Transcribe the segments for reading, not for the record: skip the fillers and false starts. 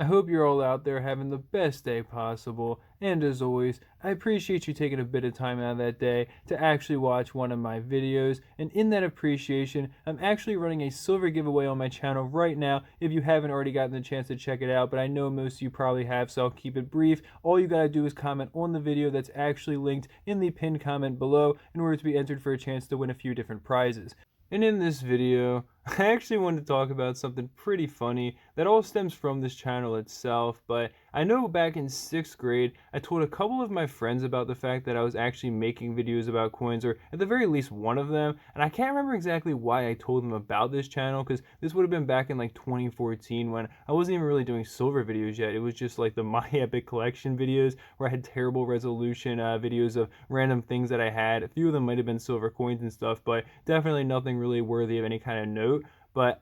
I hope you're all out there having the best day possible. And as always, I appreciate you taking a bit of time out of that day to actually watch one of my videos. And in that appreciation, I'm actually running a silver giveaway on my channel right now if you haven't already gotten the chance to check it out. But I know most of you probably have, so I'll keep it brief. All you gotta do is comment on the video that's actually linked in the pinned comment below in order to be entered for a chance to win a few different prizes. And in this video, I actually wanted to talk about something pretty funny that all stems from this channel itself, but I know back in 6th grade, I told a couple of my friends about the fact that I was actually making videos about coins, or at the very least one of them, and I can't remember exactly why I told them about this channel, because this would have been back in like 2014 when I wasn't even really doing silver videos yet. It was just like the My Epic Collection videos where I had terrible resolution videos of random things that I had. A few of them might have been silver coins and stuff, but definitely nothing really worthy of any kind of note. But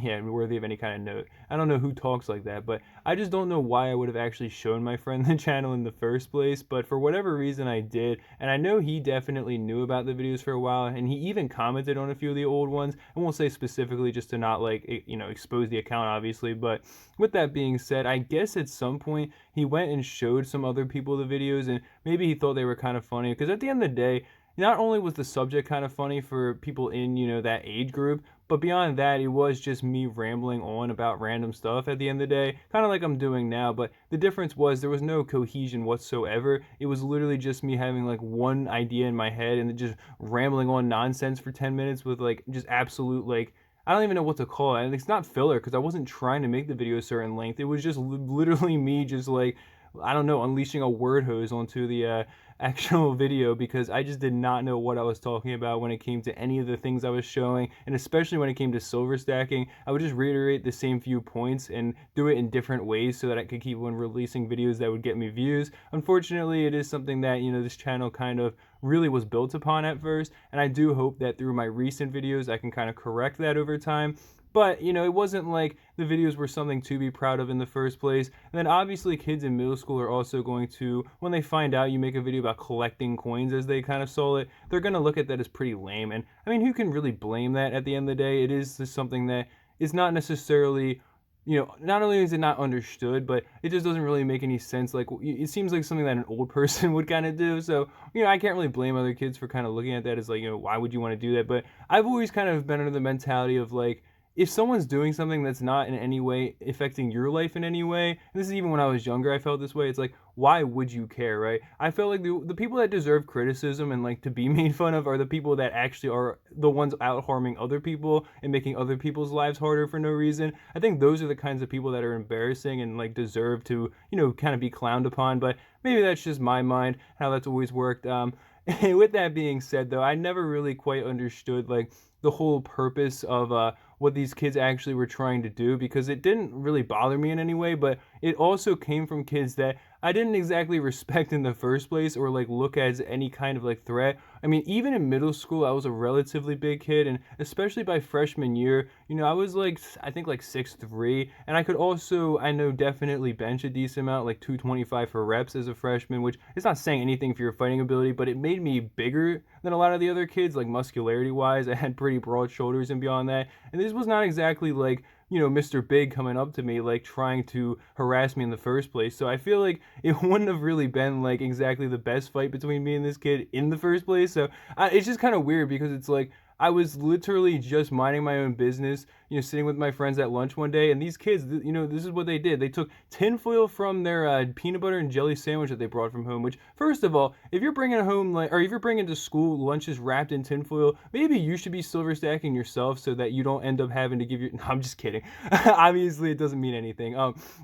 yeah, worthy of any kind of note. I don't know who talks like that, but I just don't know why I would have actually shown my friend the channel in the first place. But for whatever reason, I did, and I know he definitely knew about the videos for a while, and he even commented on a few of the old ones. I won't say specifically just to not like expose the account, obviously. But with that being said, I guess at some point he went and showed some other people the videos, and maybe he thought they were kind of funny. Because at the end of the day, not only was the subject kind of funny for people in that age group, but beyond that, it was just me rambling on about random stuff at the end of the day, kind of like I'm doing now. But the difference was there was no cohesion whatsoever. It was literally just me having like one idea in my head and just rambling on nonsense for 10 minutes with like just absolute like I don't even know what to call it. And it's not filler because I wasn't trying to make the video a certain length. It was just literally me just like I don't know, unleashing a word hose onto the actual video because I just did not know what I was talking about when it came to any of the things I was showing, and especially when it came to silver stacking. I would just reiterate the same few points and do it in different ways so that I could keep on releasing videos that would get me views. Unfortunately, it is something that this channel kind of really was built upon at first, and I do hope that through my recent videos I can kind of correct that over time. But, it wasn't like the videos were something to be proud of in the first place. And then obviously kids in middle school are also going to, when they find out you make a video about collecting coins as they kind of saw it, they're going to look at that as pretty lame. And I mean, who can really blame that at the end of the day? It is just something that is not necessarily not only is it not understood, but it just doesn't really make any sense. Like, it seems like something that an old person would kind of do. So, I can't really blame other kids for kind of looking at that as like, why would you want to do that? But I've always kind of been under the mentality of like, if someone's doing something that's not in any way affecting your life in any way, and this is even when I was younger, I felt this way. It's like, why would you care, right? I felt like the people that deserve criticism and like to be made fun of are the people that actually are the ones out harming other people and making other people's lives harder for no reason. I think those are the kinds of people that are embarrassing and like deserve to, kind of be clowned upon. But maybe that's just my mind, how that's always worked. With that being said, though, I never really quite understood like the whole purpose of what these kids actually were trying to do, because it didn't really bother me in any way, but it also came from kids that I didn't exactly respect in the first place or like look as any kind of like threat. I mean, even in middle school, I was a relatively big kid, and especially by freshman year, I was like, I think like 6'3", and I could also, I know, definitely bench a decent amount, like 225 for reps as a freshman, which is not saying anything for your fighting ability, but it made me bigger than a lot of the other kids, like muscularity wise. I had pretty broad shoulders and beyond that, and this was not exactly like Mr. Big coming up to me like trying to harass me in the first place. So I feel like it wouldn't have really been like exactly the best fight between me and this kid in the first place. So it's just kind of weird because it's like I was literally just minding my own business, sitting with my friends at lunch one day, and these kids, this is what they did. They took tinfoil from their peanut butter and jelly sandwich that they brought from home, which, first of all, if you're bringing home, like, or if you're bringing to school lunches wrapped in tinfoil, maybe you should be silver stacking yourself so that you don't end up having to give your, no, I'm just kidding. Obviously, it doesn't mean anything.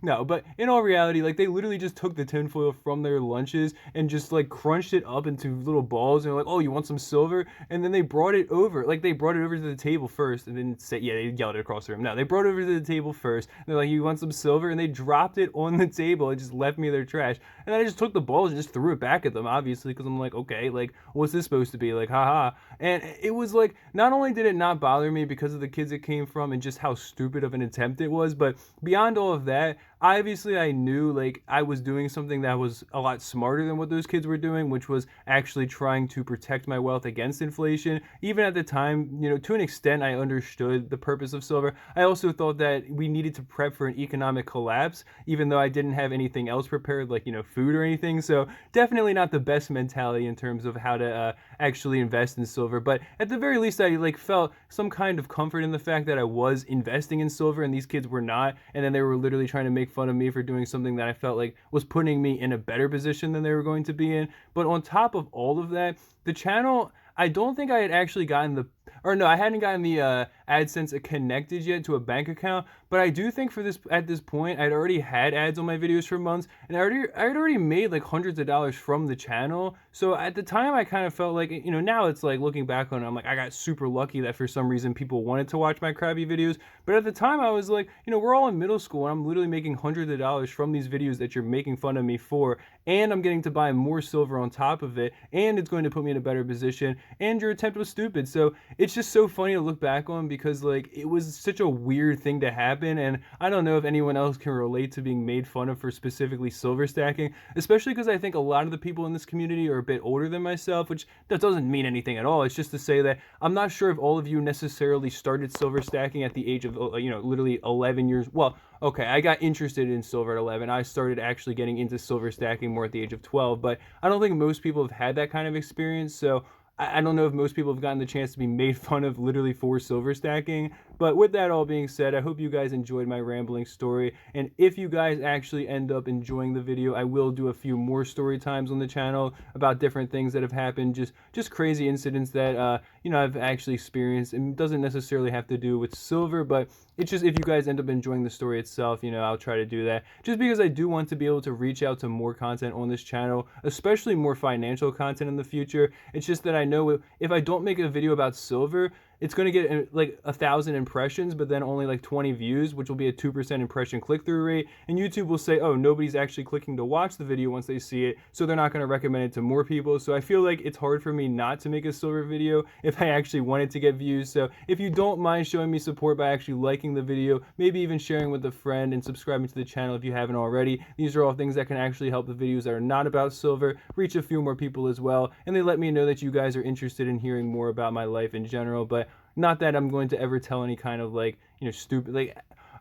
No, but in all reality, like, they literally just took the tinfoil from their lunches and just, like, crunched it up into little balls, and they're like, oh, you want some silver? And then they brought it over. Like, they brought it over to the table first, and then say, yeah, they yelled it across the room. No, they brought it over to the table first. They're like, you want some silver? And they dropped it on the table and just left me their trash. And then I just took the balls and just threw it back at them, obviously, because I'm like, okay, like, what's this supposed to be? Like, haha. And it was like, not only did it not bother me because of the kids it came from and just how stupid of an attempt it was, but beyond all of that, obviously I knew like I was doing something that was a lot smarter than what those kids were doing, which was actually trying to protect my wealth against inflation. Even at the time, you know, to an extent I understood the purpose of silver. I also thought that we needed to prep for an economic collapse, even though I didn't have anything else prepared, like, you know, food or anything. So definitely not the best mentality in terms of how to actually invest in silver. But at the very least, I like felt some kind of comfort in the fact that I was investing in silver and these kids were not, and then they were literally trying to make fun of me for doing something that I felt like was putting me in a better position than they were going to be in. But on top of all of that, the channel, I don't think I had actually gotten the, or no, I hadn't gotten the AdSense connected yet to a bank account. But I do think for this, at this point, I'd already had ads on my videos for months, and I'd already made like hundreds of dollars from the channel. So at the time, I kind of felt like, you know, now it's like looking back on it, I'm like, I got super lucky that for some reason people wanted to watch my crappy videos. But at the time, I was like, you know, we're all in middle school, and I'm literally making hundreds of dollars from these videos that you're making fun of me for, and I'm getting to buy more silver on top of it, and it's going to put me in a better position, and your attempt was stupid. So it's just so funny to look back on because like it was such a weird thing to happen, and I don't know if anyone else can relate to being made fun of for specifically silver stacking, especially because I think a lot of the people in this community are a bit older than myself, which that doesn't mean anything at all. It's just to say that I'm not sure if all of you necessarily started silver stacking at the age of, you know, literally 11 years. Well, okay, I got interested in silver at 11. I started actually getting into silver stacking more at the age of 12, but I don't think most people have had that kind of experience. So I don't know if most people have gotten the chance to be made fun of literally for silver stacking. But with that all being said, I hope you guys enjoyed my rambling story. And if you guys actually end up enjoying the video, I will do a few more story times on the channel about different things that have happened, just crazy incidents that you know, I've actually experienced. And it doesn't necessarily have to do with silver, but it's just if you guys end up enjoying the story itself, you know, I'll try to do that. Just because I do want to be able to reach out to more content on this channel, especially more financial content in the future. It's just that I know if I don't make a video about silver, it's going to get like 1,000 impressions, but then only like 20 views, which will be a 2% impression click-through rate. And YouTube will say, oh, nobody's actually clicking to watch the video once they see it, so they're not going to recommend it to more people. So I feel like it's hard for me not to make a silver video if I actually wanted to get views. So if you don't mind showing me support by actually liking the video, maybe even sharing with a friend and subscribing to the channel if you haven't already, these are all things that can actually help the videos that are not about silver reach a few more people as well. And they let me know that you guys are interested in hearing more about my life in general. But not that I'm going to ever tell any kind of like, you know, stupid, like,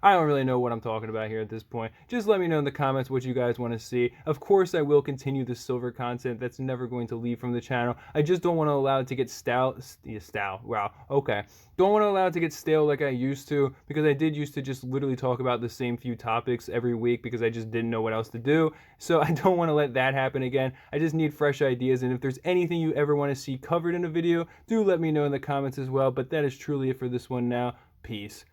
I don't really know what I'm talking about here at this point. Just let me know in the comments what you guys want to see. Of course, I will continue the silver content. That's never going to leave from the channel. I just don't want to allow it to get stale. Wow. Okay. Don't want to allow it to get stale like I used to, because I did used to just literally talk about the same few topics every week because I just didn't know what else to do. So I don't want to let that happen again. I just need fresh ideas. And if there's anything you ever want to see covered in a video, do let me know in the comments as well. But that is truly it for this one now. Peace.